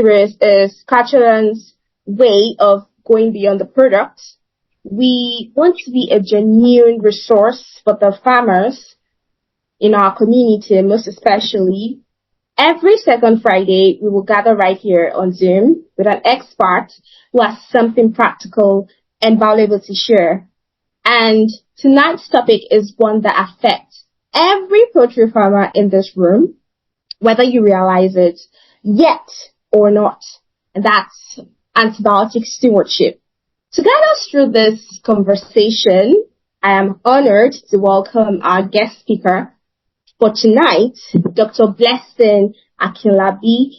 series is Kachelan's way of going beyond the product. We want to be a genuine resource for the farmers in our community, most especially. Every second Friday, we will gather right here on Zoom with an expert who has something practical and valuable to share. And tonight's topic is one that affects every poultry farmer in this room, whether you realize it yet or not. And that's antibiotic stewardship. To guide us through this conversation, I am honored to welcome our guest speaker for tonight, Dr. Blessing AKINLABI,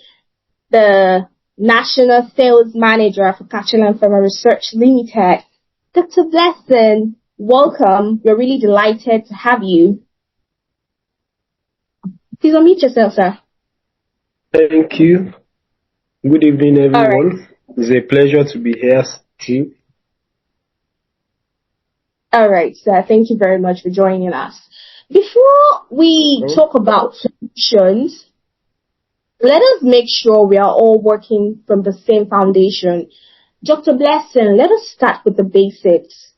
the National Sales Manager for Kachelan-Pharma Research Limited. Dr. Blessing, welcome. We're really delighted to have you. Please unmute yourself, sir. Thank you. Good evening, everyone. Right. It's a pleasure to be here, Steve. All right, sir. Thank you very much for joining us. Before we talk about solutions, let us make sure we are all working from the same foundation. Dr. Blessing, let us start with the basics.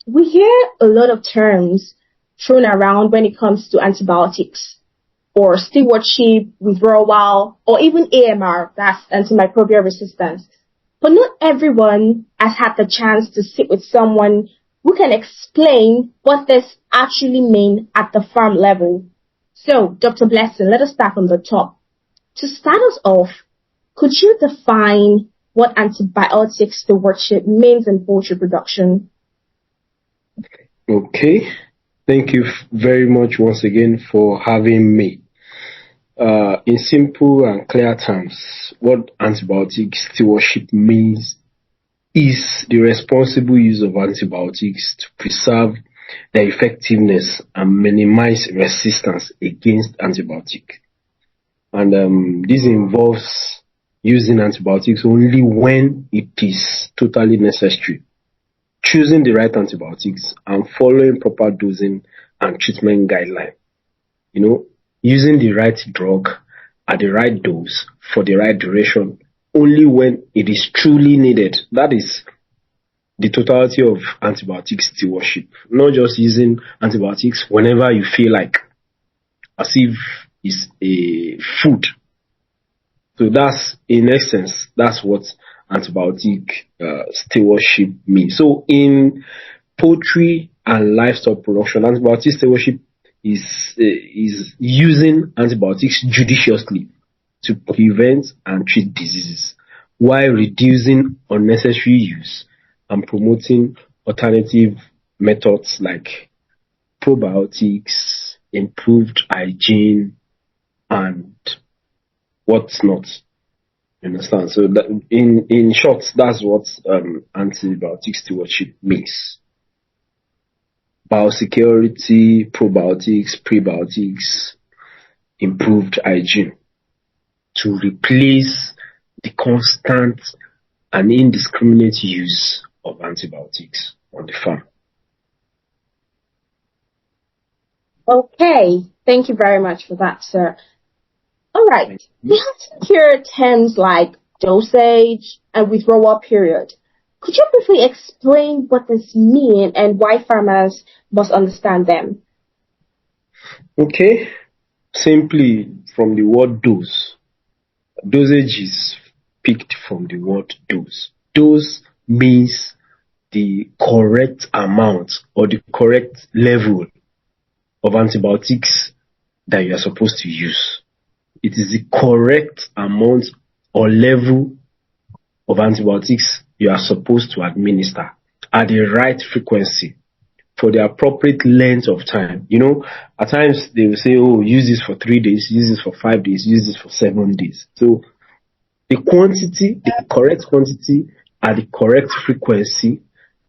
We hear a lot of terms thrown around when it comes to antibiotics, or stewardship, withdrawal, or even AMR, that's antimicrobial resistance. But not everyone has had the chance to sit with someone who can explain what this actually means at the farm level. So, Dr. Blessing, let us start from the top. To start us off, could you define what antibiotic stewardship means in poultry production? Okay. Thank you very much once again for having me. In simple and clear terms, what antibiotic stewardship means is the responsible use of antibiotics to preserve their effectiveness and minimize resistance against antibiotic. And this involves using antibiotics only when it is totally necessary, choosing the right antibiotics and following proper dosing and treatment guidelines. Using the right drug at the right dose for the right duration only when it is truly needed. That is the totality of antibiotic stewardship. Not just using antibiotics whenever you feel like, as if it's a food. So that's, in essence, that's what antibiotic stewardship means. So in poultry and livestock production, antibiotic stewardship is using antibiotics judiciously to prevent and treat diseases while reducing unnecessary use and promoting alternative methods like probiotics, improved hygiene, and what's not. You understand? So that in short, that's what antibiotic stewardship means. Biosecurity, probiotics, prebiotics, improved hygiene, to replace the constant and indiscriminate use of antibiotics on the farm. Okay, thank you very much for that, sir. All right, we have to hear terms like dosage and withdrawal period. Could you briefly explain what this means and why farmers must understand them? Okay, simply from the word dose. Dosage is picked from the word dose. Dose means the correct amount or the correct level of antibiotics that you are supposed to use. It is the correct amount or level of antibiotics you are supposed to administer at the right frequency for the appropriate length of time. At times they will say, use this for 3 days, use this for 5 days, use this for 7 days. So the correct quantity at the correct frequency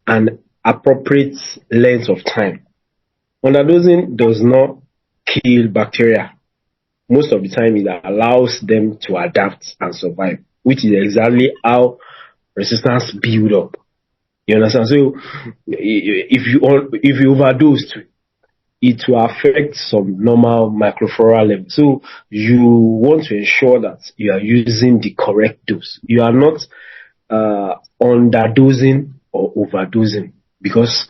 and appropriate length of time. Underdosing does not kill bacteria. Most of the time it allows them to adapt and survive, which is exactly how resistance build up. You understand? So if you overdose, it will affect some normal microflora level. So you want to ensure that you are using the correct dose. You are not underdosing or overdosing, because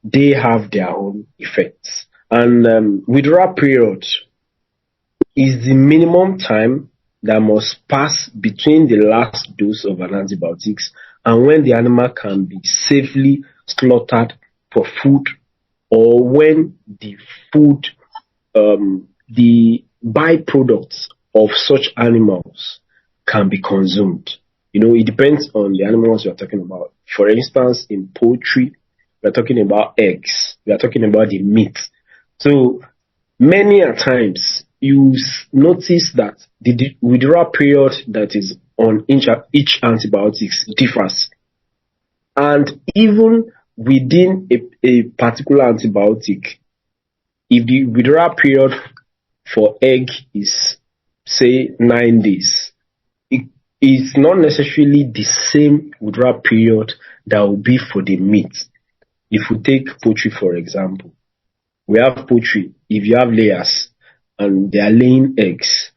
they have their own effects. And withdrawal period is the minimum time that must pass between the last dose of an antibiotics and when the animal can be safely slaughtered for food, or when the food, the byproducts of such animals can be consumed. It depends on the animals we are talking about. For instance, in poultry, we are talking about eggs. We are talking about the meat. So many a times you notice that the withdrawal period that is on each antibiotics differs. And even within a particular antibiotic, if the withdrawal period for egg is, say, 9 days, it is not necessarily the same withdrawal period that will be for the meat. If we take poultry, for example, we have poultry. If you have layers and they are laying eggs,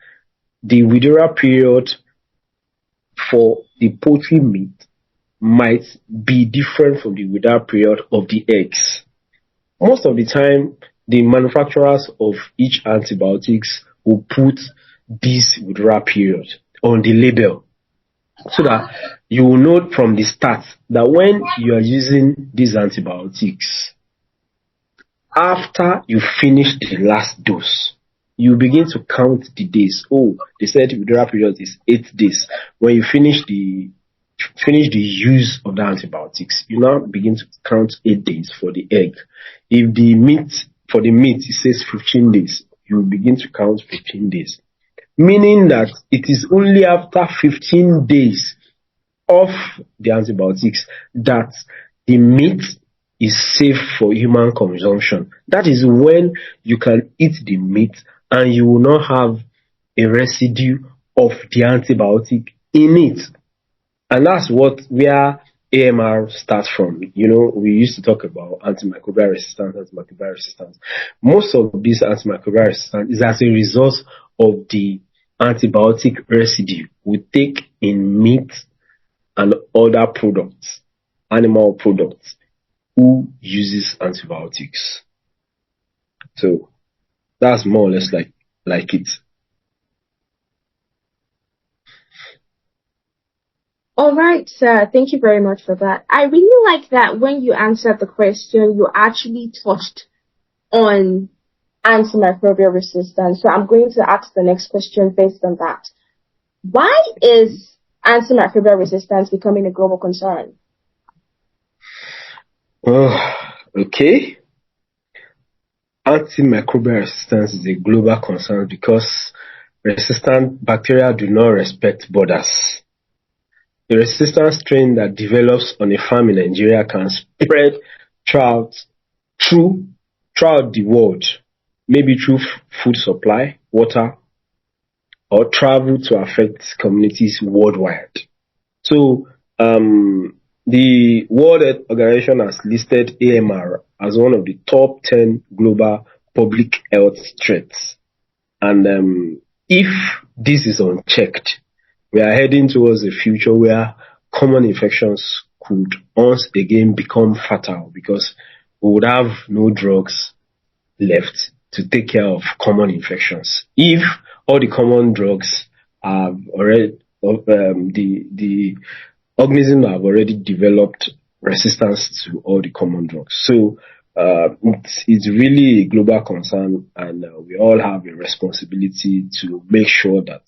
the withdrawal period for the poultry meat might be different from the withdrawal period of the eggs. Most of the time, the manufacturers of each antibiotics will put this withdrawal period on the label, so that you will know from the start that when you are using these antibiotics, after you finish the last dose, you begin to count the days. Oh, they said withdrawal period is 8 days. When you finish the use of the antibiotics, you now begin to count 8 days for the egg. If the meat, for the meat, it says 15 days, you begin to count 15 days. Meaning that it is only after 15 days of the antibiotics that the meat is safe for human consumption. That is when you can eat the meat and you will not have a residue of the antibiotic in it. And that's where AMR starts from. We used to talk about antimicrobial resistance. Most of this antimicrobial resistance is as a result of the antibiotic residue we take in meat and other products, animal products, who uses antibiotics. So that's more or less like it. All right, sir. Thank you very much for that. I really like that when you answered the question, you actually touched on antimicrobial resistance. So I'm going to ask the next question based on that. Why is antimicrobial resistance becoming a global concern? Okay. Antimicrobial resistance is a global concern because resistant bacteria do not respect borders. The resistant strain that develops on a farm in Nigeria can spread throughout the world, maybe through food supply, water, or travel to affect communities worldwide. So, the World Health Organization has listed AMR as one of the top 10 global public health threats. And if this is unchecked, we are heading towards a future where common infections could once again become fatal, because we would have no drugs left to take care of common infections. If all the common drugs have already, the organisms have already developed resistance to all the common drugs. So it's really a global concern, and we all have a responsibility to make sure that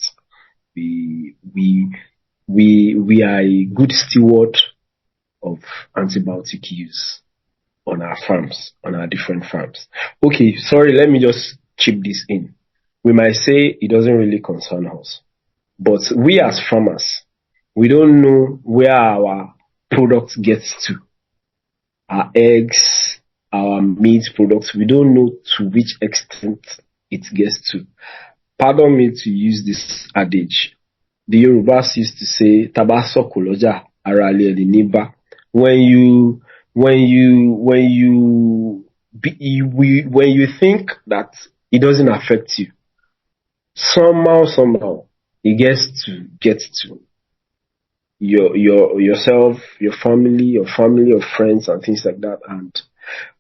we are a good steward of antibiotic use on our farms, on our different farms. Okay, sorry, let me just chip this in. We might say it doesn't really concern us, but we as farmers, we don't know where our product gets to. Our eggs, our meat products, we don't know to which extent it gets to. Pardon me to use this adage. The Yorubas used to say, "Tabaso koloja arale niba." When you when you think that it doesn't affect you, somehow it gets to yourself, your family or friends and things like that. And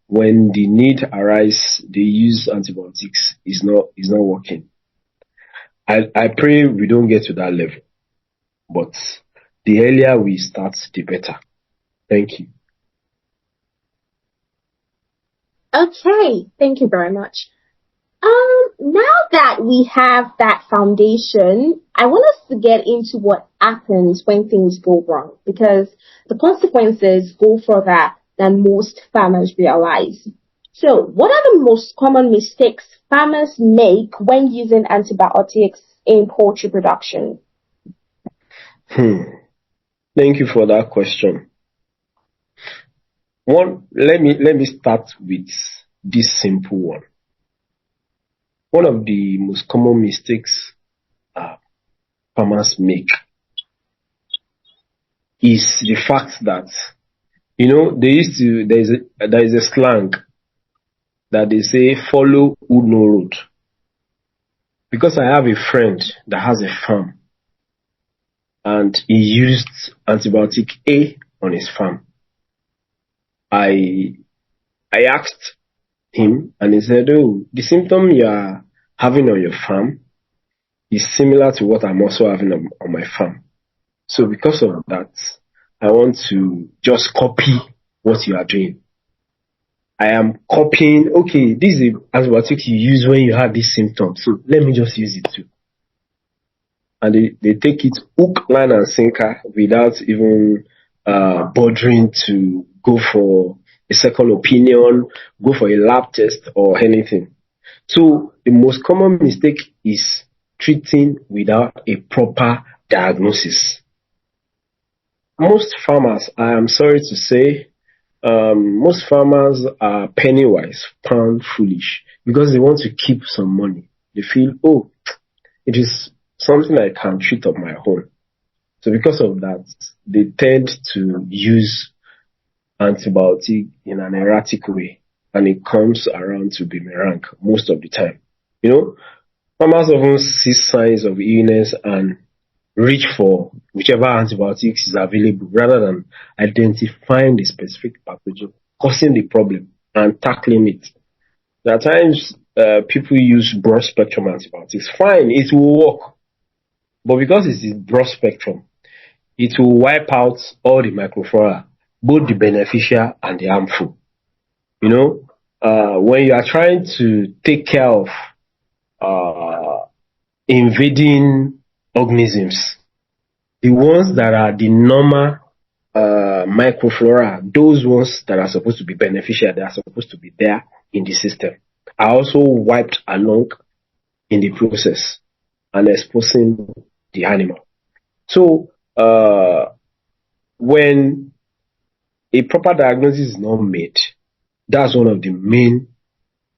when the need arises, they use antibiotics. Is not working. I pray we don't get to that level, but the earlier we start, the better. Thank you. Okay, thank you very much. Now that we have that foundation, I want us to get into what happens when things go wrong, because the consequences go further than most farmers realize. So, what are the most common mistakes farmers make when using antibiotics in poultry production? Thank you for that question. Let me start with this simple one. One of the most common mistakes farmers make is the fact that, there is a slang that they say, follow who no road. Because I have a friend that has a farm and he used antibiotic A on his farm. I asked him and he said, oh, the symptom you are having on your farm is similar to what I'm also having on my farm. So because of that, I want to just copy what you are doing. I am copying, okay, this is the antibiotic you use when you have this symptom, so let me just use it too. And they take it hook, line and sinker without even bothering to go for a second opinion, go for a lab test or anything. So the most common mistake is treating without a proper diagnosis. Most farmers, I am sorry to say, most farmers are penny wise, pound foolish, because they want to keep some money. They feel, oh, it is something I can treat on my own. So because of that, they tend to use antibiotic in an erratic way, and it comes around to boomerang most of the time. Farmers often see signs of illness and reach for whichever antibiotics is available rather than identifying the specific pathogen causing the problem and tackling it. At times, people use broad spectrum antibiotics. Fine, it will work. But because it is broad spectrum, it will wipe out all the microflora, both the beneficial and the harmful. When you are trying to take care of invading organisms, the ones that are the normal microflora, those ones that are supposed to be beneficial, that are supposed to be there in the system, are also wiped along in the process and exposing the animal. So when a proper diagnosis is not made, that's one of the main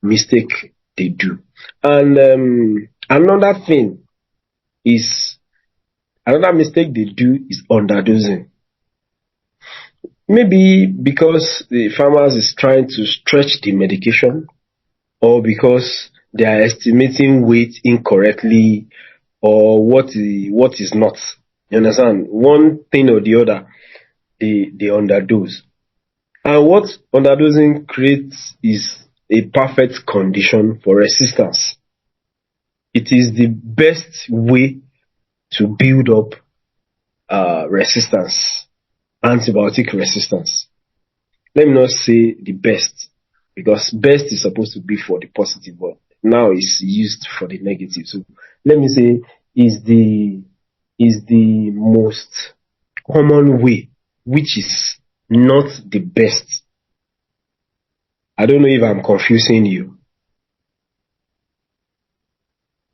mistakes they do. And another mistake they do is underdosing. Maybe because the farmers is trying to stretch the medication, or because they are estimating weight incorrectly, or what is not. You understand? One thing or the other, they underdose. And what underdosing creates is a perfect condition for resistance. It is the best way to build up resistance, antibiotic resistance. Let me not say the best, because best is supposed to be for the positive, but now it's used for the negative. So let me say is the most common way, which is not the best. I don't know if I'm confusing you.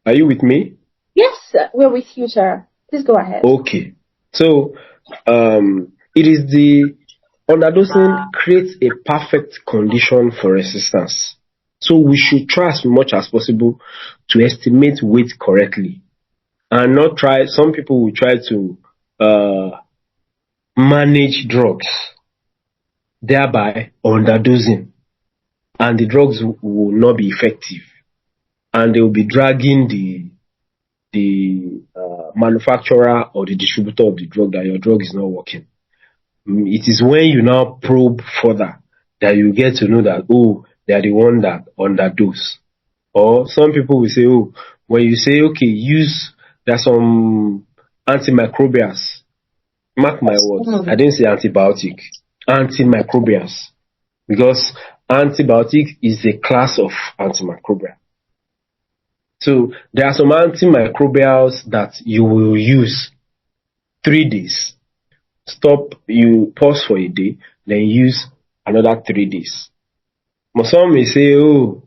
Are you with me? Yes, we're with you, sir. Please go ahead. Okay. So, it is the underdosing creates a perfect condition for resistance. So we should try as much as possible to estimate weight correctly, and not try. Some people will try to manage drugs, thereby underdosing. and the drugs will not be effective, and they will be dragging the manufacturer or the distributor of the drug that your drug is not working. It is when you now probe further that you get to know that, oh, they are the one that underdose. Or some people will say, oh, when you say, okay, there are some antimicrobials. Mark my words, I didn't say antibiotic. Antimicrobials. Because antibiotic is a class of antimicrobial. So there are some antimicrobials that you will use 3 days. Stop, you pause for a day, then use another 3 days. But some may say, oh,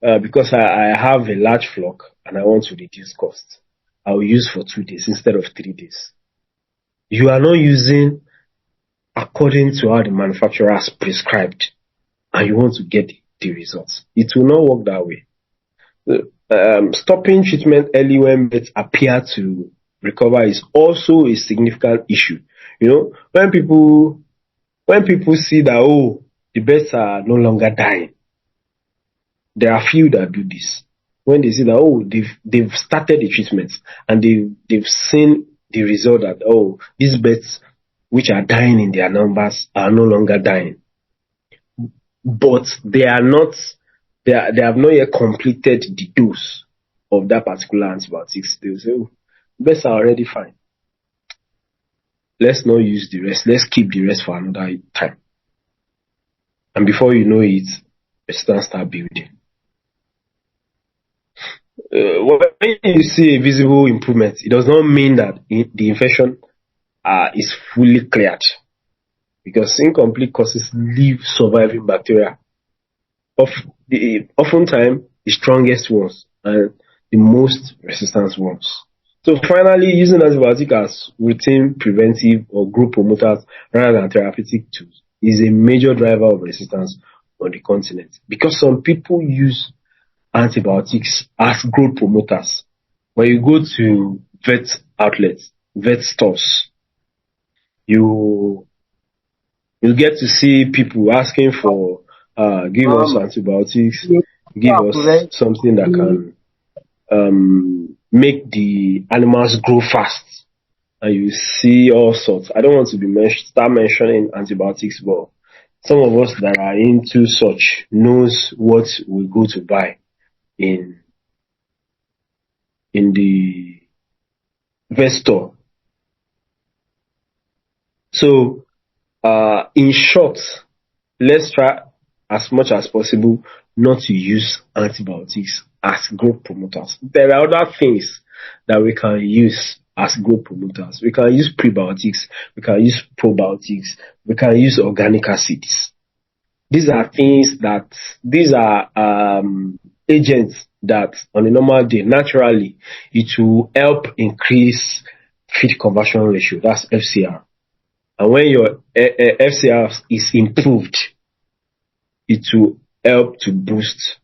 because I have a large flock and I want to reduce cost, I will use for 2 days instead of 3 days. You are not using according to how the manufacturer has prescribed, and you want to get the results. It will not work that way. Stopping treatment early when beds appear to recover is also a significant issue. You know, when people see that, oh, the beds are no longer dying, there are few that do this. When they see that, oh, they've started the treatment and they've seen the result that, oh, these beds which are dying in their numbers are no longer dying, but they have not yet completed the dose of that particular antibiotics. They will say, oh, beds are already fine. Let's not use the rest. Let's keep the rest for another time. And before you know it, resistance start building. When you see a visible improvement, it does not mean that the infection is fully cleared, because incomplete causes leave surviving bacteria. Oftentimes, the strongest ones and the most resistant ones. So finally, using antibiotics as routine preventive or growth promoters rather than therapeutic tools is a major driver of resistance on the continent, because some people use antibiotics as growth promoters. When you go to vet outlets, vet stores, you get to see people asking for give us antibiotics, give us something that can make the animals grow fast, and you see all sorts. I don't want to start mentioning antibiotics, but some of us that are into such knows what we go to buy in the vet store. So in short, let's try as much as possible not to use antibiotics as growth promoters. There are other things that we can use as growth promoters. We can use prebiotics, we can use probiotics, we can use organic acids. These are agents that on a normal day, naturally, it will help increase feed conversion ratio. That's FCR. And when your FCR is improved, it will help to boost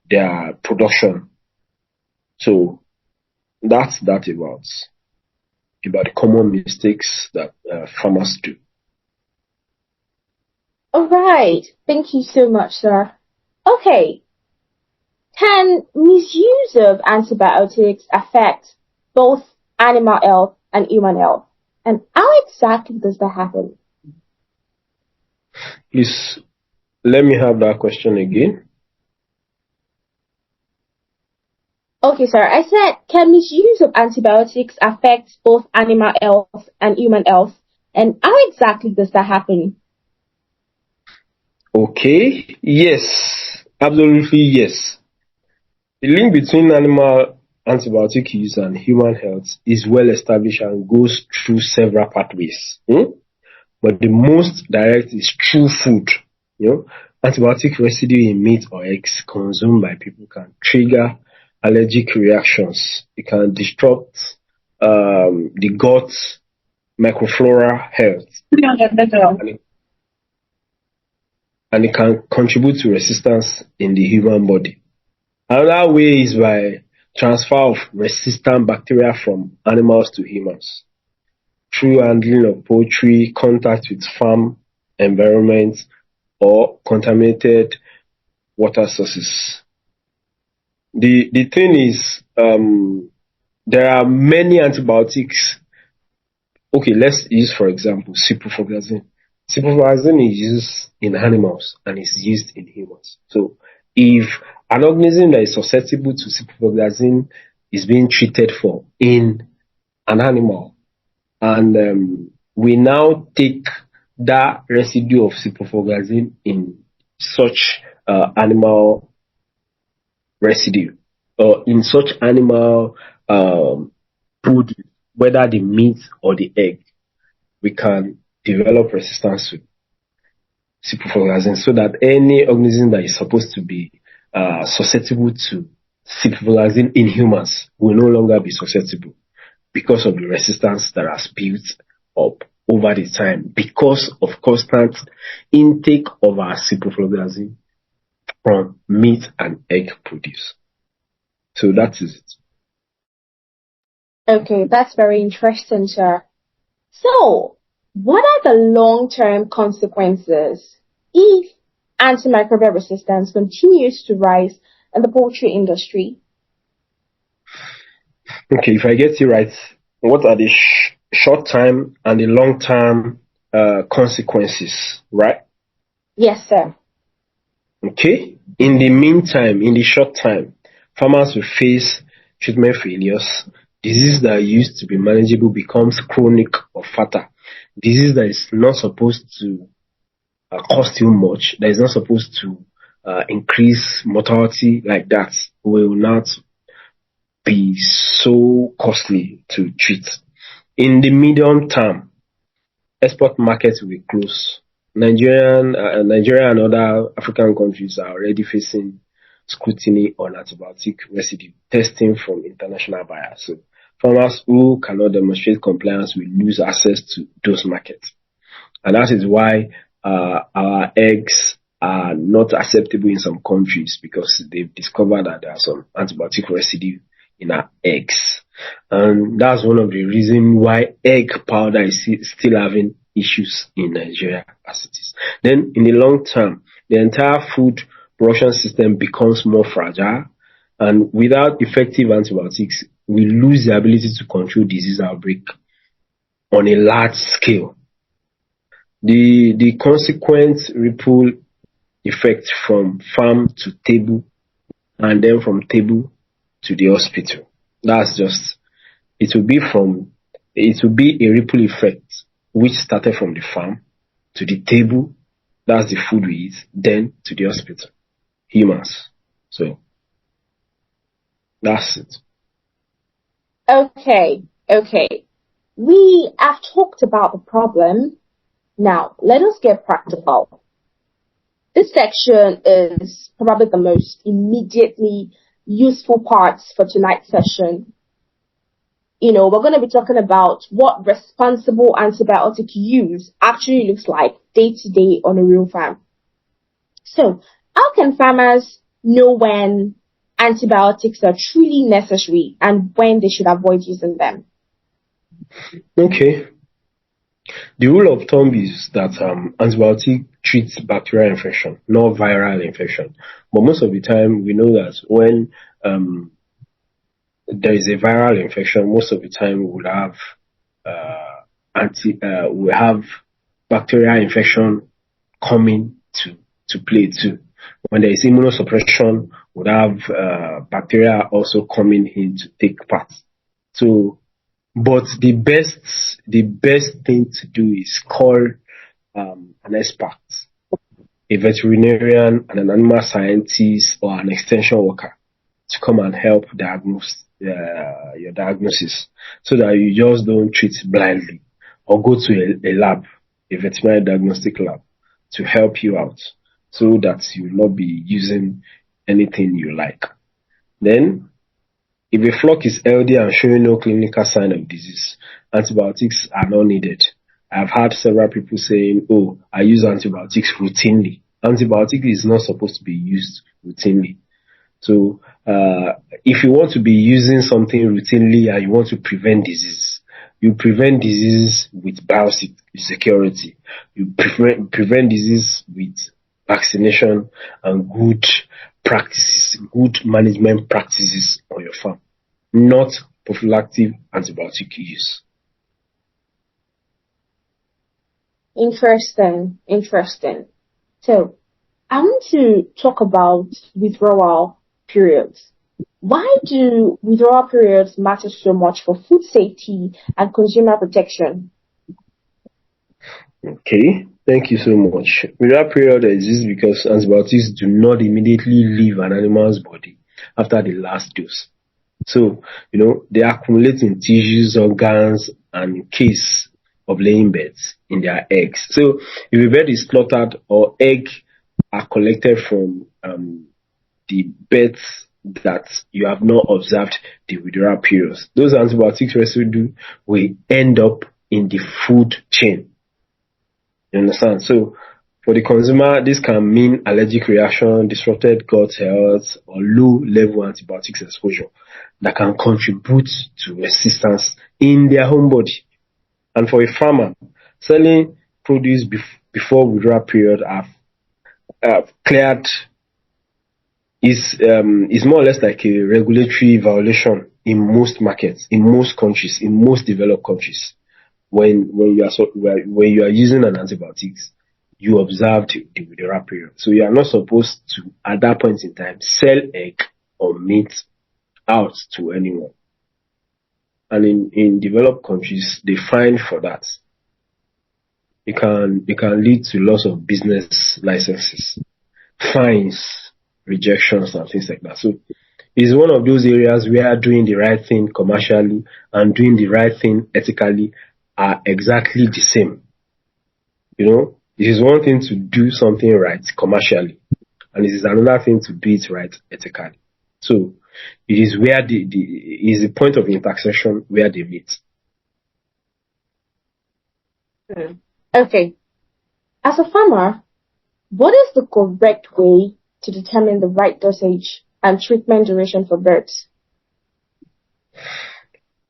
their production. So that's that about the common mistakes that farmers do. All right. Thank you so much, sir. Okay. Can misuse of antibiotics affect both animal health and human health? And how exactly does that happen? Please, let me have that question again. Okay, sir. I said, can misuse of antibiotics affect both animal health and human health? And how exactly does that happen? Okay, yes, absolutely yes. The link between animal antibiotic use and human health is well established and goes through several pathways. But the most direct is through food. Antibiotic residue in meat or eggs consumed by people can trigger allergic reactions. It can disrupt the gut microflora health. And it can contribute to resistance in the human body. Another way is by transfer of resistant bacteria from animals to humans. Through handling of poultry, contact with farm environments, or contaminated water sources. The thing is, there are many antibiotics. Okay, let's use for example ciprofloxacin. Ciprofloxacin is used in animals and is used in humans. So if an organism that is susceptible to ciprofloxacin is being treated for in an animal, and we now take that residue of ciprofloxacin in such animal residue or in such animal food, whether the meat or the egg, we can develop resistance to ciprofloxacin, so that any organism that is supposed to be susceptible to ciprofloxacin in humans will no longer be susceptible, because of the resistance that has built up over the time because of constant intake of our ciprofloxacin from meat and egg produce. So that is it. Okay, that's very interesting, sir. So, what are the long-term consequences if antimicrobial resistance continues to rise in the poultry industry? Okay, if I get you right, what are the short-term and the long-term consequences, right? Yes, sir. Okay. In the meantime, in the short time, farmers will face treatment failures. Disease that used to be manageable becomes chronic or fatal. Disease that is not supposed to cost you much, that is not supposed to increase mortality like that, will not be so costly to treat. In the medium term, export markets will be closed. Nigeria and other African countries are already facing scrutiny on antibiotic residue testing from international buyers. So farmers who cannot demonstrate compliance will lose access to those markets. And that is why our eggs are not acceptable in some countries, because they've discovered that there are some antibiotic residue in our eggs. And that's one of the reasons why egg powder is still having issues in Nigeria as it is. Then in the long term, the entire food production system becomes more fragile, and without effective antibiotics, we lose the ability to control disease outbreak on a large scale. The consequent ripple effect from farm to table, and then from table to the hospital. That's just, it will be a ripple effect which started from the farm to the table, that's the food we eat, then to the hospital, humans. So that's it. Okay. We have talked about the problem. Now, let us get practical. This section is probably the most immediately useful parts for tonight's session. We're going to be talking about what responsible antibiotic use actually looks like day to day on a real farm. So, how can farmers know when antibiotics are truly necessary and when they should avoid using them? Okay. The rule of thumb is that antibiotic treats bacterial infection, not viral infection. But most of the time, we know that when there is a viral infection, most of the time we will have bacterial infection coming to play too. When there is immunosuppression, we'll have bacteria also coming in to take part. So, but the best thing to do is call an expert, a veterinarian, and an animal scientist, or an extension worker to come and help diagnose your diagnosis, so that you just don't treat blindly, or go to a lab, a veterinary diagnostic lab, to help you out, so that you will not be using anything you like. Then, if a flock is healthy and showing no clinical sign of disease, antibiotics are not needed. I've had several people saying, "Oh, I use antibiotics routinely." Antibiotic is not supposed to be used routinely. So, if you want to be using something routinely and you want to prevent disease, you prevent disease with biosecurity. You prevent disease with vaccination, and good practices, good management practices on your farm, not prophylactic antibiotic use. Interesting. So, I want to talk about withdrawal periods. Why do withdrawal periods matter so much for food safety and consumer protection? Okay, thank you so much. Withdrawal period exists because antibiotics do not immediately leave an animal's body after the last dose. So, they accumulate in tissues, organs, and in case of laying birds in their eggs. So, if a bird is slaughtered or egg are collected from the birds that you have not observed the withdrawal periods, those antibiotics residue will end up in the food chain. You understand? So, for the consumer, this can mean allergic reaction, disrupted gut health, or low-level antibiotics exposure that can contribute to resistance in their home body. And for a farmer, selling produce before withdrawal period have cleared is more or less like a regulatory violation in most markets, in most countries, in most developed countries. When you are using an antibiotics, you observe the withdrawal period. So you are not supposed to, at that point in time, sell egg or meat out to anyone. And in developed countries, they fine for that. It can lead to loss of business licenses, fines, rejections, and things like that. So it's one of those areas where doing the right thing commercially and doing the right thing ethically are exactly the same. It is one thing to do something right commercially, and it is another thing to do it right ethically. So it is where is the point of intersection where they meet. Okay. As a farmer, what is the correct way to determine the right dosage and treatment duration for birds?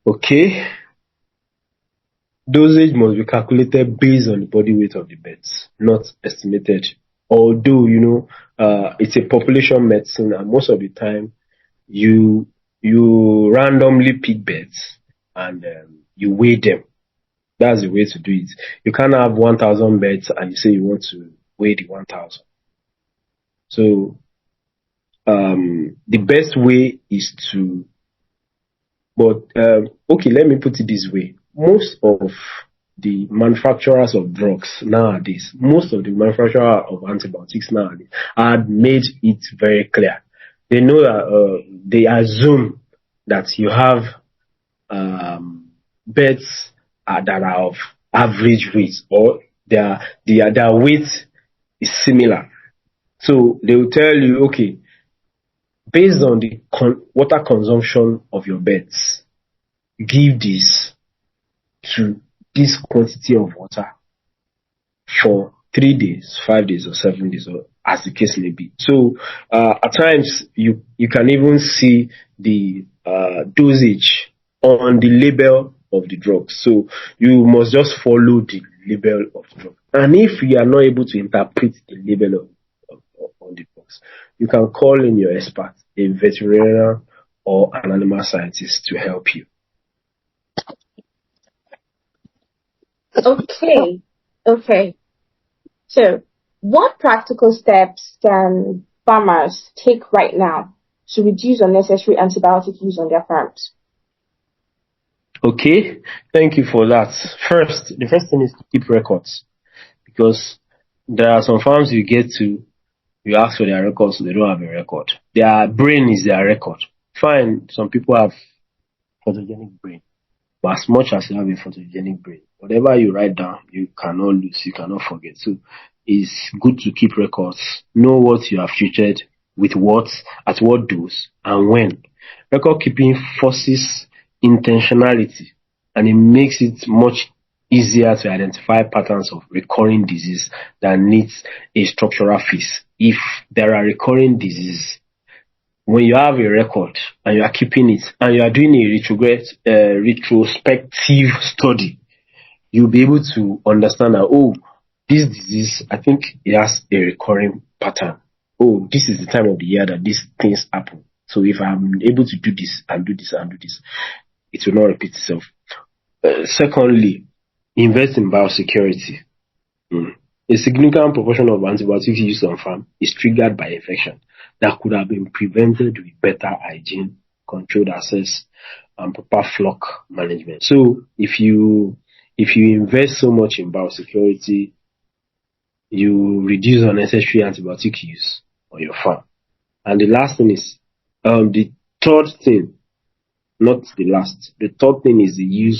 Okay. Dosage must be calculated based on the body weight of the birds, not estimated. Although, it's a population medicine, and most of the time, you randomly pick birds and you weigh them. That's the way to do it. You can't have 1,000 birds and you say you want to weigh the 1,000. So, the best way is to, okay, let me put it this way. Most of the manufacturers of drugs nowadays, most of the manufacturers of antibiotics nowadays have made it very clear. They know that they assume that you have birds that are of average weight, or their weight is similar. So they will tell you, okay, based on the water consumption of your birds, give this to this quantity of water for 3 days, 5 days, or 7 days, or as the case may be. So at times you can even see the dosage on the label of the drug. So you must just follow the label of the drug. And if you are not able to interpret the label on the drugs, you can call in your expert, a veterinarian or an animal scientist, to help you. Okay. So, what practical steps can farmers take right now to reduce unnecessary antibiotic use on their farms? Okay, thank you for that. The first thing is to keep records, because there are some farms you get to, you ask for their records, so they don't have a record. Their brain is their record. Fine, some people have photogenic brain, but as much as you have a photogenic brain, whatever you write down, you cannot lose, you cannot forget. So it's good to keep records, know what you have treated, with what, at what dose, and when. Record keeping forces intentionality, and it makes it much easier to identify patterns of recurring disease that needs a structural fix. If there are recurring diseases, when you have a record and you are keeping it and you are doing a retrospective study, you'll be able to understand that, this disease, I think it has a recurring pattern. Oh, this is the time of the year that these things happen. So if I'm able to do this and do this and do this, it will not repeat itself. Secondly, invest in biosecurity. A significant proportion of antibiotics used on farm is triggered by infection that could have been prevented with better hygiene, controlled access, and proper flock management. So if you invest so much in biosecurity, you reduce unnecessary antibiotic use on your farm. And the last thing is the third thing, not the last. The third thing is the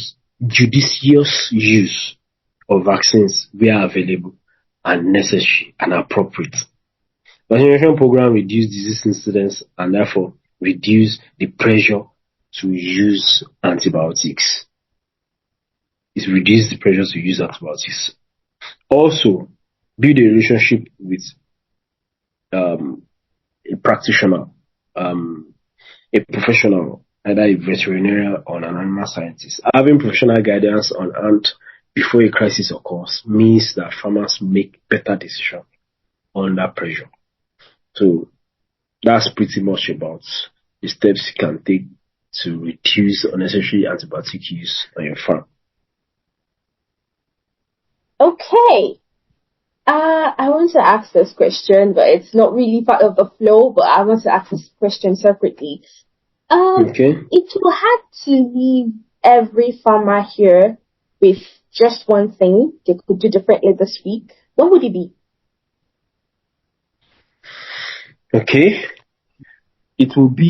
judicious use of vaccines where available and necessary and appropriate. Vaccination program reduce disease incidence and therefore reduce the pressure to use antibiotics. It reduces the pressure to use antibiotics. Also, build a relationship with a practitioner, a professional, either a veterinarian or an animal scientist. Having professional guidance on hand before a crisis occurs means that farmers make better decisions under pressure. So that's pretty much about the steps you can take to reduce unnecessary antibiotic use on your farm. Okay. I want to ask this question, but it's not really part of the flow, but I want to ask this question separately. Okay. If you had to leave every farmer here with just one thing they could do differently this week, what would it be? Okay. It will be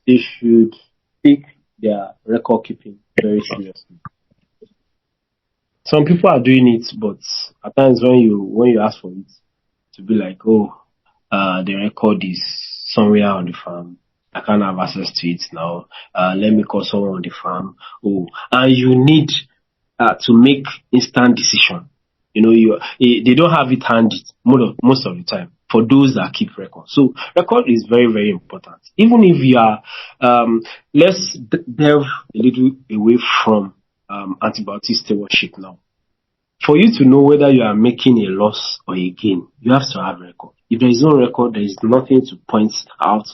they should take their record keeping very seriously. Some people are doing it, but at times when you ask for it, to be like, the record is somewhere on the farm. I can't have access to it now. Let me call someone on the farm. And you need to make instant decision. They don't have it handy most of the time for those that keep record. So record is very, very important. Even if you are, let's delve a little away from antibiotic stewardship now. For you to know whether you are making a loss or a gain, you have to have record. If there is no record, there is nothing to point out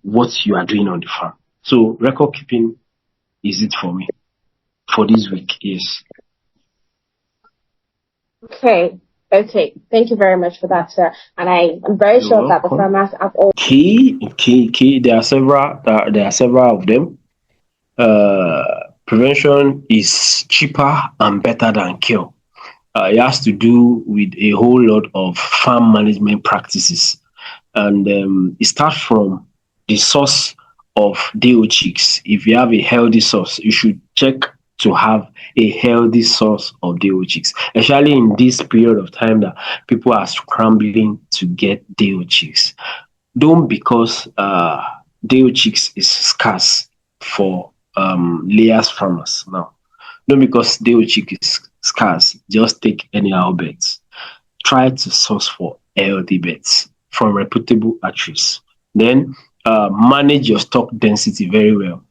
what you are doing on the farm. So record keeping is it for me for this week, yes. Okay. Thank you very much for that, sir. And I'm very sure that the farmers have all key. There are several of them. Prevention is cheaper and better than cure. It has to do with a whole lot of farm management practices, and it starts from the source of DO chicks. If you have a healthy source, you should check to have a healthy source of DO chicks, especially in this period of time that people are scrambling to get DO chicks. Don't because DO chicks is scarce for layers farmers now. Don't because DO chick is scarce, just take anyhow bets. Try to source for healthy bets from reputable hatcheries. Then manage your stock density very well.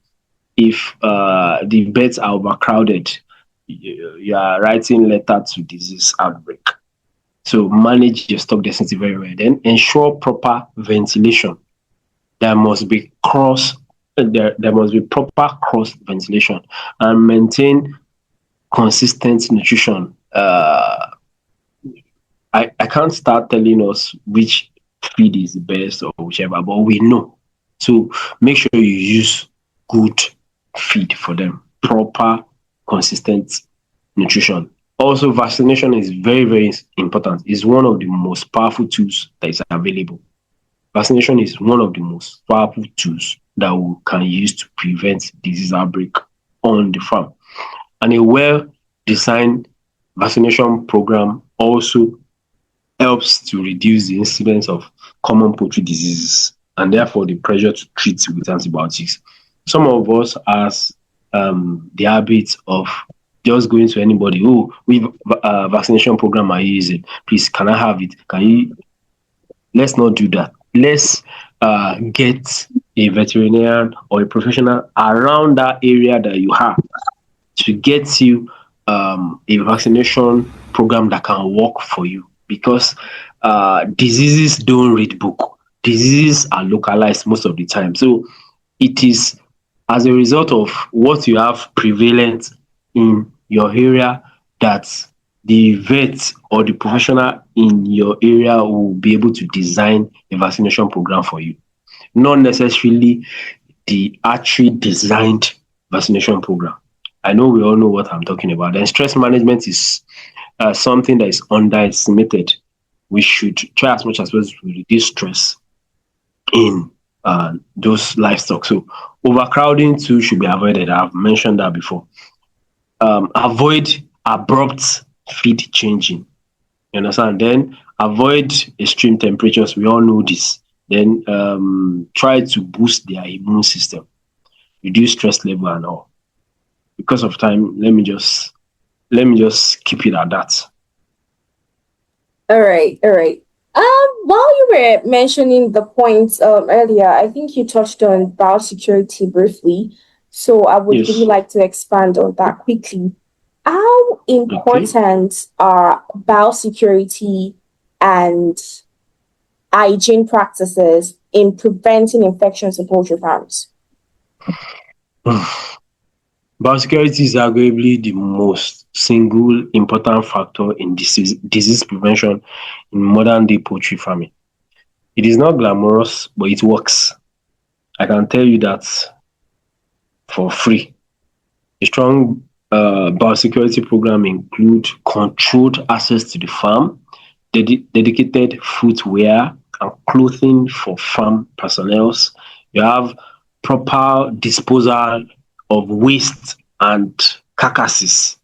If the beds are overcrowded, you are writing letter to disease outbreak. So manage your stock density very well. Then ensure proper ventilation. There must be proper cross ventilation, and maintain consistent nutrition. I can't start telling us which feed is the best or whichever, but we know. So make sure you use good feed for them, proper, consistent nutrition. Also, vaccination is very, very important. It's one of the most powerful tools that is available. Vaccination is one of the most powerful tools that we can use to prevent disease outbreak on the farm. And a well-designed vaccination program also helps to reduce the incidence of common poultry diseases and therefore the pressure to treat with antibiotics. Some of us has the habit of just going to anybody, which vaccination program are you using? Please, can I have it? Can you? Let's not do that. Let's get a veterinarian or a professional around that area that you have to get you a vaccination program that can work for you. Because diseases don't read book. Diseases are localized most of the time. So it is as a result of what you have prevalent in your area that the vet or the professional in your area will be able to design a vaccination program for you. Not necessarily the actually designed vaccination program. I know we all know what I'm talking about. Then stress management is something that is underestimated. We should try as much as possible to reduce stress in those livestock. So overcrowding too should be avoided. I've mentioned that before. Avoid abrupt feed changing. You understand? Then avoid extreme temperatures. We all know this. Then try to boost their immune system, reduce stress level and all. Because of time, let me just keep it at that. All right, all right. While you were mentioning the points earlier, I think you touched on biosecurity briefly. So I would really Yes. like to expand on that quickly. How Okay. important are biosecurity and hygiene practices in preventing infections in poultry farms? Biosecurity is arguably the most single important factor in disease prevention in modern day poultry farming. It is not glamorous, but it works. I can tell you that for free. A strong biosecurity program include controlled access to the farm, dedicated footwear and clothing for farm personnel. You have proper disposal of waste and carcasses,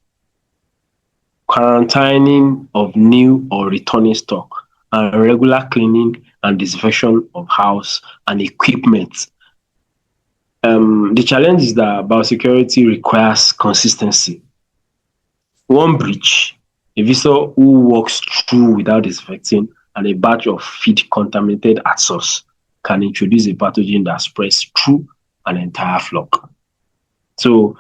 quarantining of new or returning stock, and regular cleaning and disinfection of house and equipment. The challenge is that biosecurity requires consistency. One breach, a visitor who walks through without disinfecting, and a batch of feed contaminated at source can introduce a pathogen that spreads through an entire flock. So,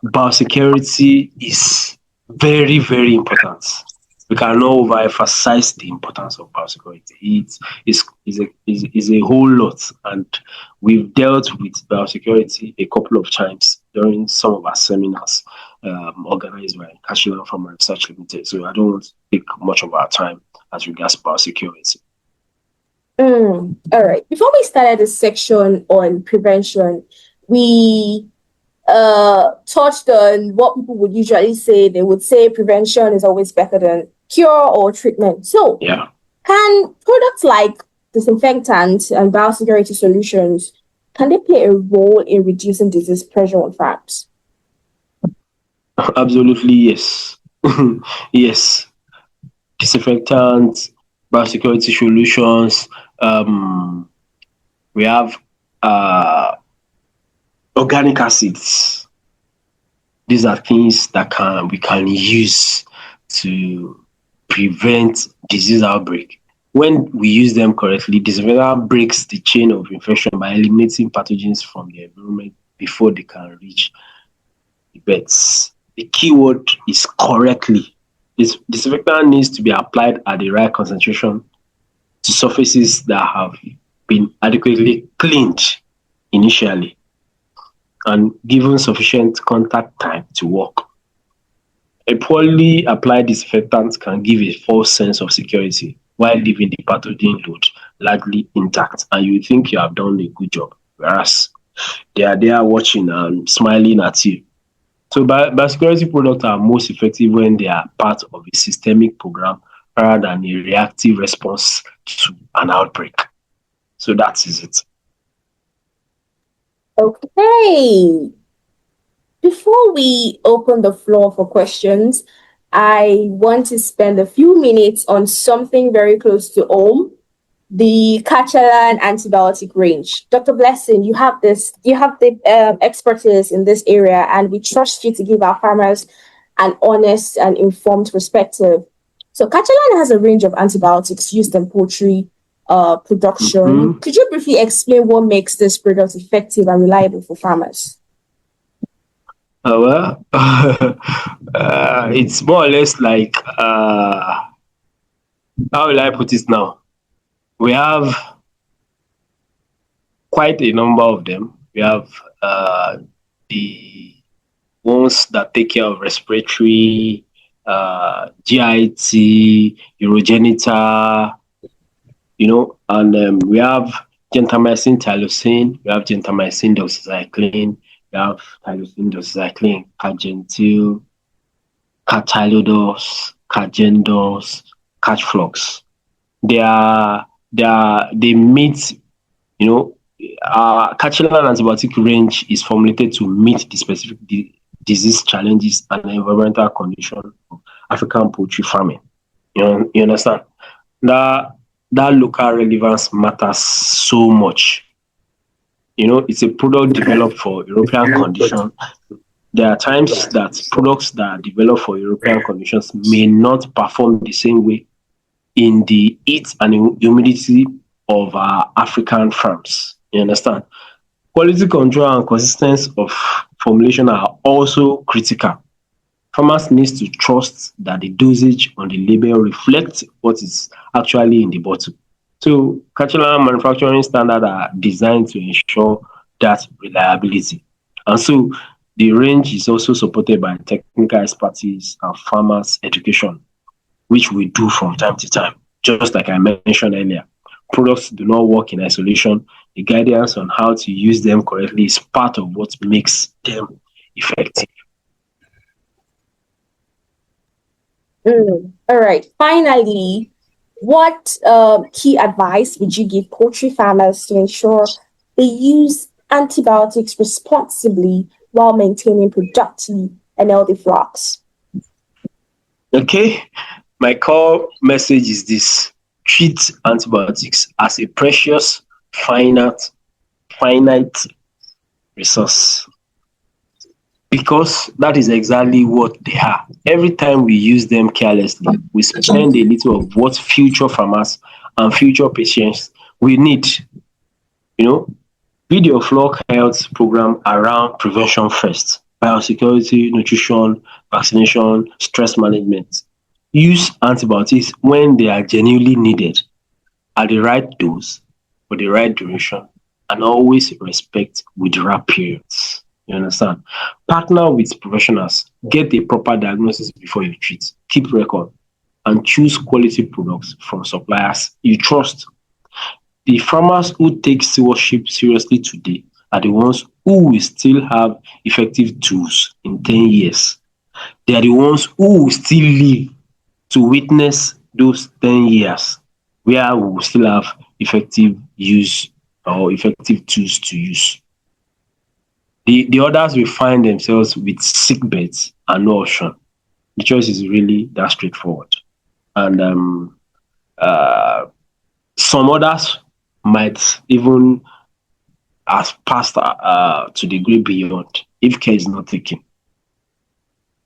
biosecurity is very, very important. We cannot overemphasize the importance of biosecurity. It's a whole lot, and we've dealt with biosecurity a couple of times during some of our seminars organized by Kachelan-Pharma Research Limited. So I don't want to take much of our time as regards biosecurity. All right. Before we started this section on prevention, we touched on what people would usually say. They would say prevention is always better than cure or treatment. So, Yeah. can products like disinfectants and biosecurity solutions, can they play a role in reducing disease pressure on farms? Absolutely, yes. Yes. Disinfectants, biosecurity solutions. We have uh, organic acids. These are things that we can use to prevent disease outbreak. When we use them correctly, disinfectant breaks the chain of infection by eliminating pathogens from the environment before they can reach the beds. The key word is correctly. This disinfectant needs to be applied at the right concentration to surfaces that have been adequately cleaned initially and given sufficient contact time to work. A poorly applied disinfectant can give a false sense of security while leaving the pathogen load largely intact, and you think you have done a good job, whereas they are there watching and smiling at you. So biosecurity products are most effective when they are part of a systemic program rather than a reactive response to an outbreak. So that is it. Okay. Before we open the floor for questions, I want to spend a few minutes on something very close to home, the Kachelan antibiotic range. Dr. Blessing, you have the expertise in this area, and we trust you to give our farmers an honest and informed perspective. So Kachelan has a range of antibiotics used in poultry production. Mm-hmm. Could you briefly explain what makes this product effective and reliable for farmers? Well, it's more or less like how will I put it now? We have quite a number of them. We have the ones that take care of respiratory, GIT, urogenital, and we have gentamicin, tylosin, we have gentamicin, doxycycline, we have tylosin, doxycycline, cargentil, cartylodos, cargendos, catchflux. They meet, Kachelan antibiotic range is formulated to meet the specific disease challenges and environmental conditions of African poultry farming. You understand? That local relevance matters so much. It's a product developed for European conditions. There are times that products that are developed for European conditions may not perform the same way in the heat and humidity of our African farms. You understand? Quality control and consistency of formulation are also critical. Farmers need to trust that the dosage on the label reflects what is actually in the bottle. So, Kachelan manufacturing standards are designed to ensure that reliability. And so, the range is also supported by technical expertise and farmers' education, which we do from time to time. Just like I mentioned earlier, products do not work in isolation. The guidance on how to use them correctly is part of what makes them effective. All right. Finally, what key advice would you give poultry farmers to ensure they use antibiotics responsibly while maintaining productive and healthy flocks? Okay, my core message is this: treat antibiotics as a precious, finite resource, because that is exactly what they are. Every time we use them carelessly, we spend a little of what future farmers and future patients will need. You know, build your flock health program around prevention first: biosecurity, nutrition, vaccination, stress management. Use antibiotics when they are genuinely needed, at the right dose, for the right duration, and always respect withdrawal periods. You understand? Partner with professionals, get a proper diagnosis before you treat, keep record, and choose quality products from suppliers you trust. The farmers who take stewardship seriously today are the ones who will still have effective tools in 10 years. They are the ones who will still live to witness those 10 years where we will still have effective use or effective tools to use. The others will find themselves with sick beds and no option. The choice is really that straightforward. And some others might even have passed to the great beyond if care is not taken.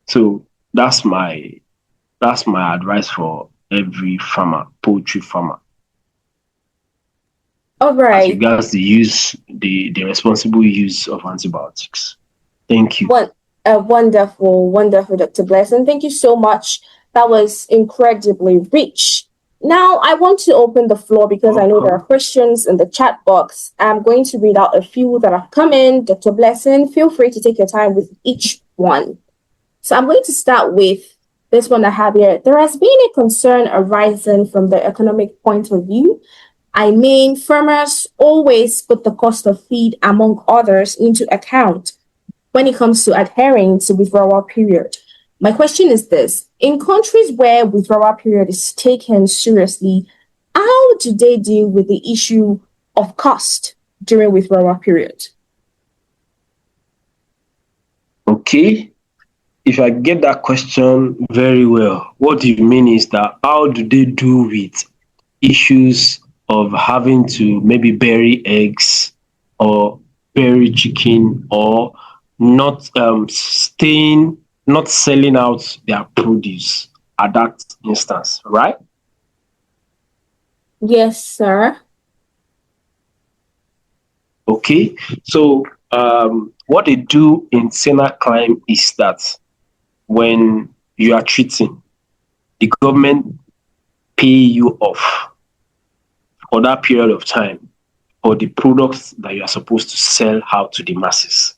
So that's my advice for every farmer, poultry farmer, All as right. regards the responsible use of antibiotics. Thank you. Wonderful, Dr. Blessing. Thank you so much. That was incredibly rich. Now, I want to open the floor because I know there are questions in the chat box. I'm going to read out a few that have come in. Dr. Blessing, feel free to take your time with each one. So I'm going to start with this one I have here. There has been a concern arising from the economic point of view. I mean, farmers always put the cost of feed, among others, into account when it comes to adhering to withdrawal period. My question is this: in countries where withdrawal period is taken seriously, how do they deal with the issue of cost during withdrawal period? Okay. If I get that question very well, what you mean is that how do they do with issues of having to maybe bury eggs or bury chicken, or not selling out their produce at that instance, right? Yes, sir. Okay. So what they do in Sena Crime is that when you are treating, the government pay you off for that period of time for the products that you are supposed to sell out to the masses.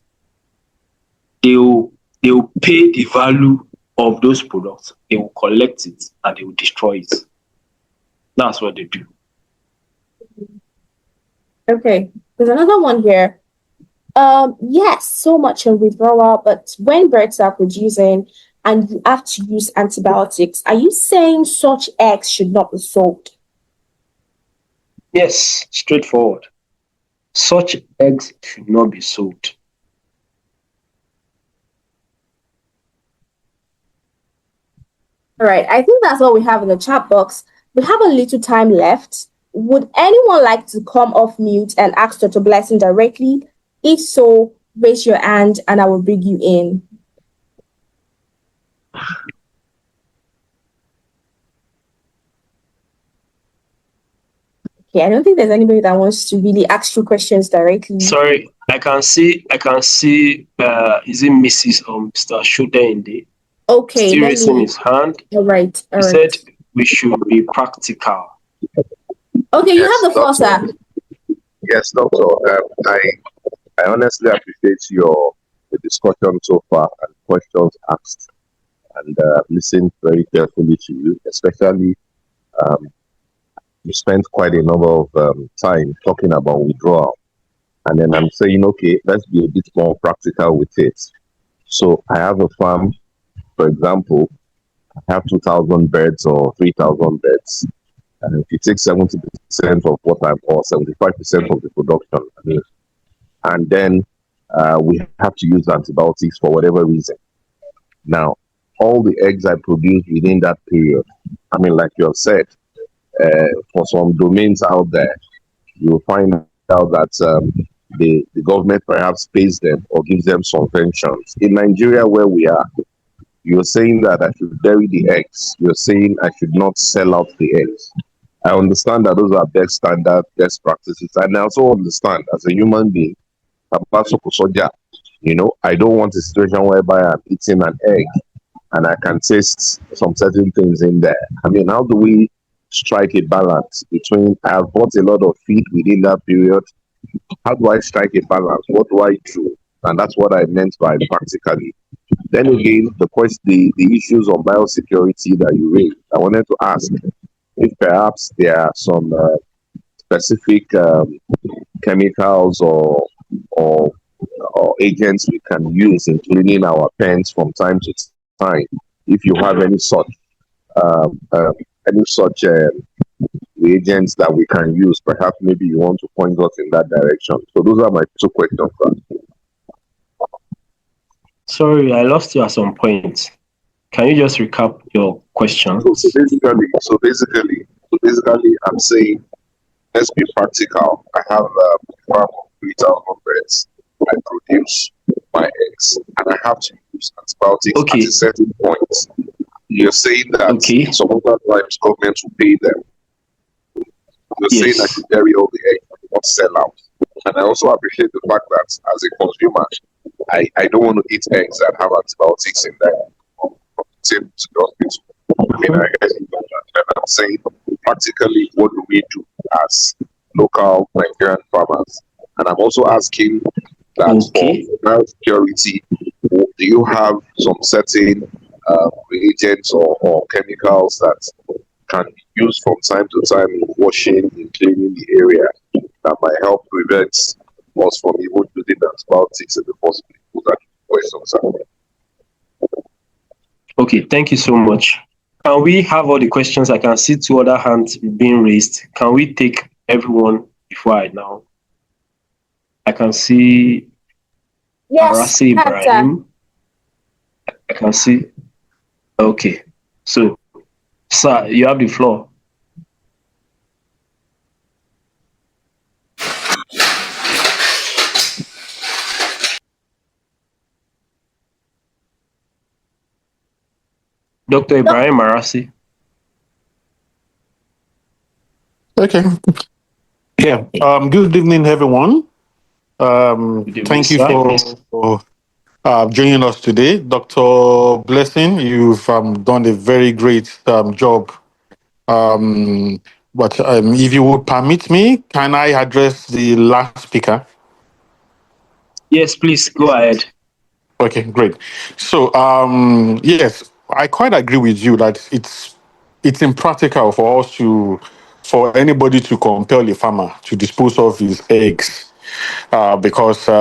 They will pay the value of those products, they will collect it, and they will destroy it. That's what they do. Okay, there's another one here. Yes, so much in withdrawal, but when birds are producing and you have to use antibiotics, are you saying such eggs should not be sold? Yes, straightforward. Such eggs should not be sold. All right, I think that's all we have in the chat box. We have a little time left. Would anyone like to come off mute and ask Dr. Blessing directly? If so, raise your hand and I will bring you in. Okay, I don't think there's anybody that wants to really ask you questions directly. Sorry, I can see, is it Mrs. or Mr. Shudende? Okay. Still raising his hand. All right. He said we should be practical. Okay, you have the floor, sir. Yes, Doctor. I honestly appreciate the discussion so far and questions asked, and listened very carefully to you. Especially, you spent quite a number of time talking about withdrawal, and then I'm saying, okay, let's be a bit more practical with it. So I have a farm, for example. I have 2,000 beds or 3,000 beds. And if you take 70% of what I'm, or 75% of the production, and then we have to use antibiotics for whatever reason. Now, all the eggs I produce within that period, like you have said, for some domains out there, you'll find out that the government perhaps pays them or gives them subventions. In Nigeria, where we are, you're saying that I should bury the eggs. You're saying I should not sell out the eggs. I understand that those are best standard, best practices. And I also understand as a human being, I don't want a situation whereby I'm eating an egg and I can taste some certain things in there. How do we strike a balance between I have bought a lot of feed within that period? How do I strike a balance? What do I do? And that's what I meant by practically. Then again, the issues of biosecurity that you raised, I wanted to ask if perhaps there are some specific chemicals or agents we can use in cleaning our pens from time to time. If you have any such agents that we can use, perhaps maybe you want to point us in that direction. So those are my two questions. Sorry, I lost you at some point. Can you just recap your question? So basically, I'm saying, let's be practical. I have a farm of 3,000 birds. I produce my eggs, and I have to use antibiotics at a certain point. You're saying that some other times government will pay them. You're saying I should bury all the eggs and not sell out. And I also appreciate the fact that as a consumer, I don't want to eat eggs that have antibiotics in them. I'm saying practically, what do we do as local Nigerian farmers? And I'm also asking that for biosecurity, do you have some certain reagents or chemicals that can be used from time to time in washing, in cleaning the area that might help prevent us from even using antibiotics in the first place? Those are questions. Okay, thank you so much. Can we have all the questions? I can see 2 other hands being raised. Can we take everyone before I now? I can see Arasi Ibrahim. I can see. Okay, so, sir, you have the floor. Dr. Ibrahim Arasi. Okay. Yeah. Good evening, everyone. Thank you for joining us today. Dr. Blessing, you've done a very great job But if you would permit me, can I address the last speaker? Yes, please go ahead. Okay, great. So, yes, I quite agree with you that it's impractical for anybody to compel a farmer to dispose of his eggs because they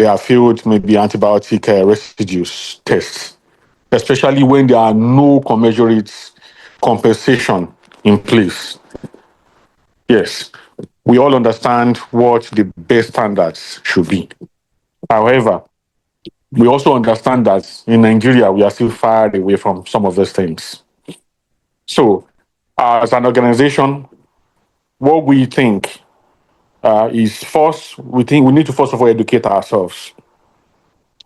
are filled maybe antibiotic residues tests, especially when there are no commensurate compensation in place. Yes, we all understand what the base standards should be. However, we also understand that in Nigeria, we are still far away from some of these things. So, as an organization, what we think is first, we think we need to first of all educate ourselves.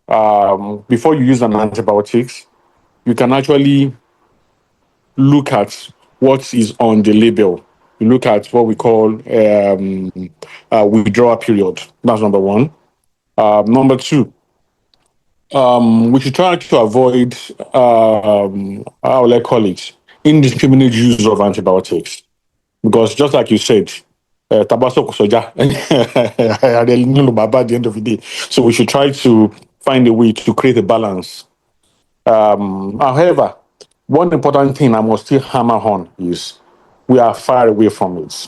Before you use an antibiotics, you can actually look at what is on the label. You look at what we call withdrawal period. That's number one. Number two, we should try to avoid, how will I call it, indiscriminate use of antibiotics. Because just like you said, tabaso soja, at the end of the day. So we should try to find a way to create a balance. However, one important thing I must still hammer on is we are far away from it.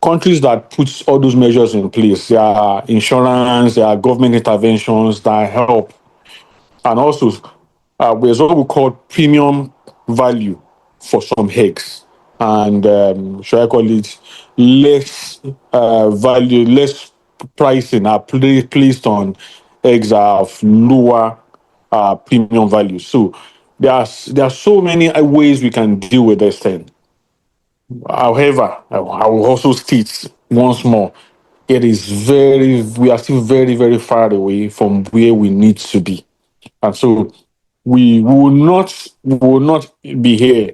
Countries that put all those measures in place, there are insurance, there are government interventions that help. And also, there's what we call premium value for some eggs. And should I call it less value, less pricing are placed on eggs of lower premium value. So there are so many ways we can deal with this thing. However, I will also state once more, we are still very, very far away from where we need to be. And so we will not be here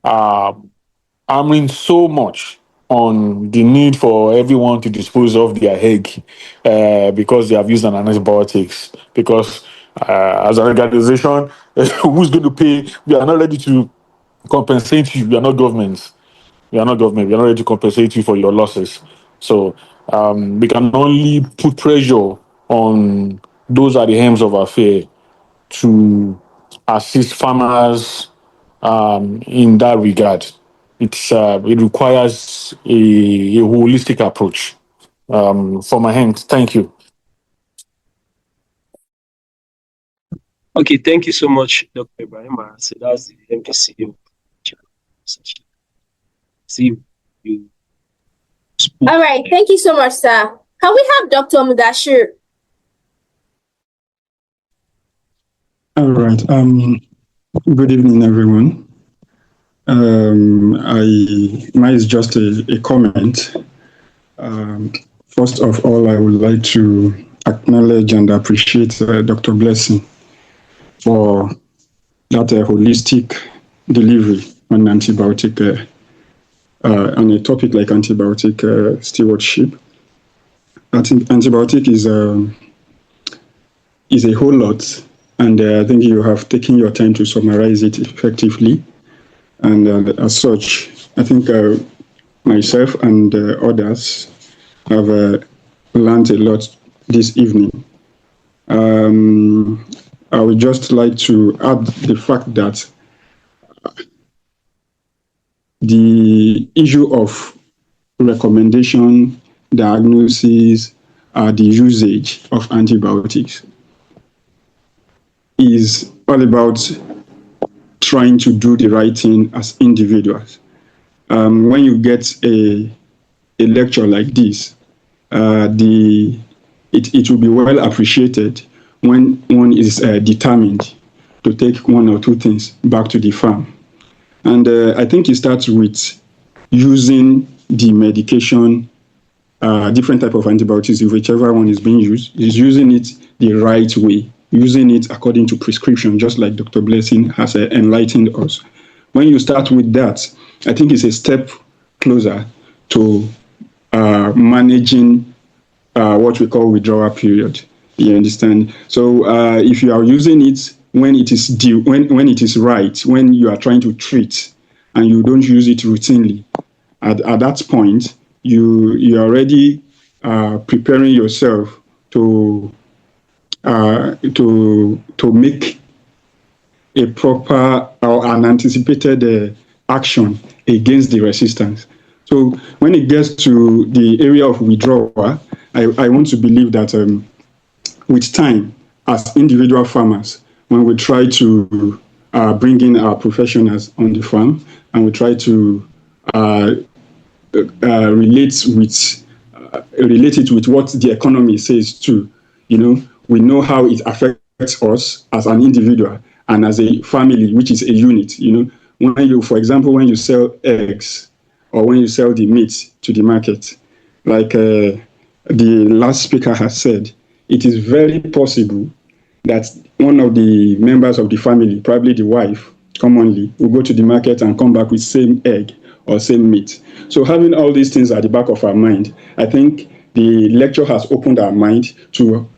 hammering so much on the need for everyone to dispose of their egg because they have used an antibiotics. Because as an organization, who's going to pay? We are not ready to compensate you. We are not governments. We are not government. We are not ready to compensate you for your losses. So we can only put pressure on those at the helms of affair to assist farmers in that regard. It requires a holistic approach. For my hand, thank you. Okay, thank you so much, Dr. Ibrahim. So that's the MPC. See you. All right, thank you so much, sir. Can we have Dr. Mudashir? All right. Good evening, everyone. Mine is just a comment. First of all, I would like to acknowledge and appreciate Dr. Blessing for that holistic delivery on antibiotic, on a topic like antibiotic stewardship. I think antibiotic is a whole lot, and I think you have taken your time to summarize it effectively. And as such, I think myself and others have learned a lot this evening. I would just like to add the fact that the issue of recommendation, diagnosis, the usage of antibiotics is all about trying to do the right thing as individuals. When you get a lecture like this, it will be well appreciated when one is determined to take one or two things back to the farm. And I think it starts with using the medication, different type of antibiotics, whichever one is being used, is using it the right way, using it according to prescription, just like Dr. Blessing has enlightened us. When you start with that, I think it's a step closer to managing what we call withdrawal period. You understand? So if you are using it when it is due, when it is right, when you are trying to treat and you don't use it routinely. At that point, you are already preparing yourself to make a proper or an anticipated action against the resistance. So when it gets to the area of withdrawal, I want to believe that with time, as individual farmers, when we try to bring in our professionals on the farm and we try to relate it with what the economy says too, we know how it affects us as an individual and as a family, which is a unit. When you, for example, when you sell eggs or when you sell the meat to the market, like the last speaker has said, it is very possible that one of the members of the family, probably the wife, commonly, will go to the market and come back with same egg or same meat. So having all these things at the back of our mind, I think the lecture has opened our mind to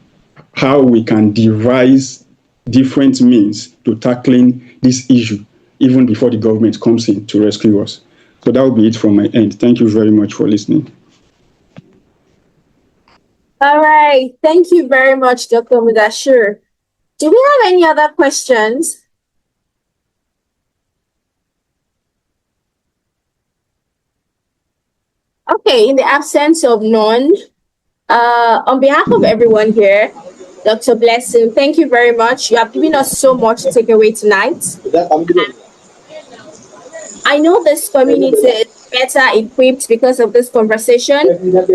how we can devise different means to tackling this issue, even before the government comes in to rescue us. So that will be it from my end. Thank you very much for listening. All right. Thank you very much, Dr. Mudashir. Do we have any other questions? Okay, in the absence of none, on behalf of everyone here, Dr. Blessing, thank you very much. You have given us so much to take away tonight. I know this community is better equipped because of this conversation.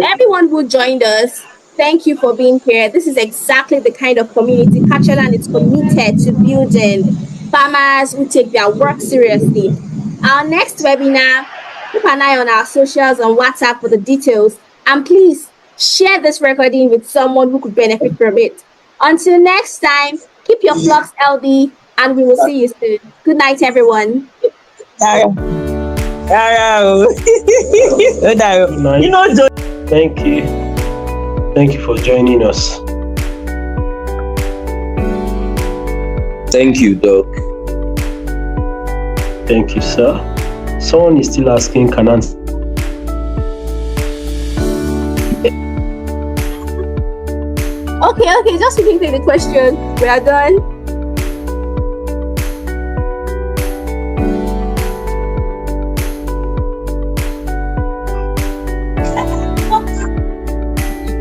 Everyone who joined us, thank you for being here. This is exactly the kind of community Kachelan is committed to building. Farmers who take their work seriously. Our next webinar, keep an eye on our socials on WhatsApp for the details. And please share this recording with someone who could benefit from it. Until next time, keep your flocks healthy and we will see you soon. Good night, everyone. Good night. Thank you. Thank you for joining us. Thank you, Doc. Thank you, sir. Someone is still asking, can answer. Okay, just repeating the question. We are done.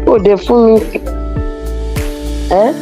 Oh, the phone. Eh?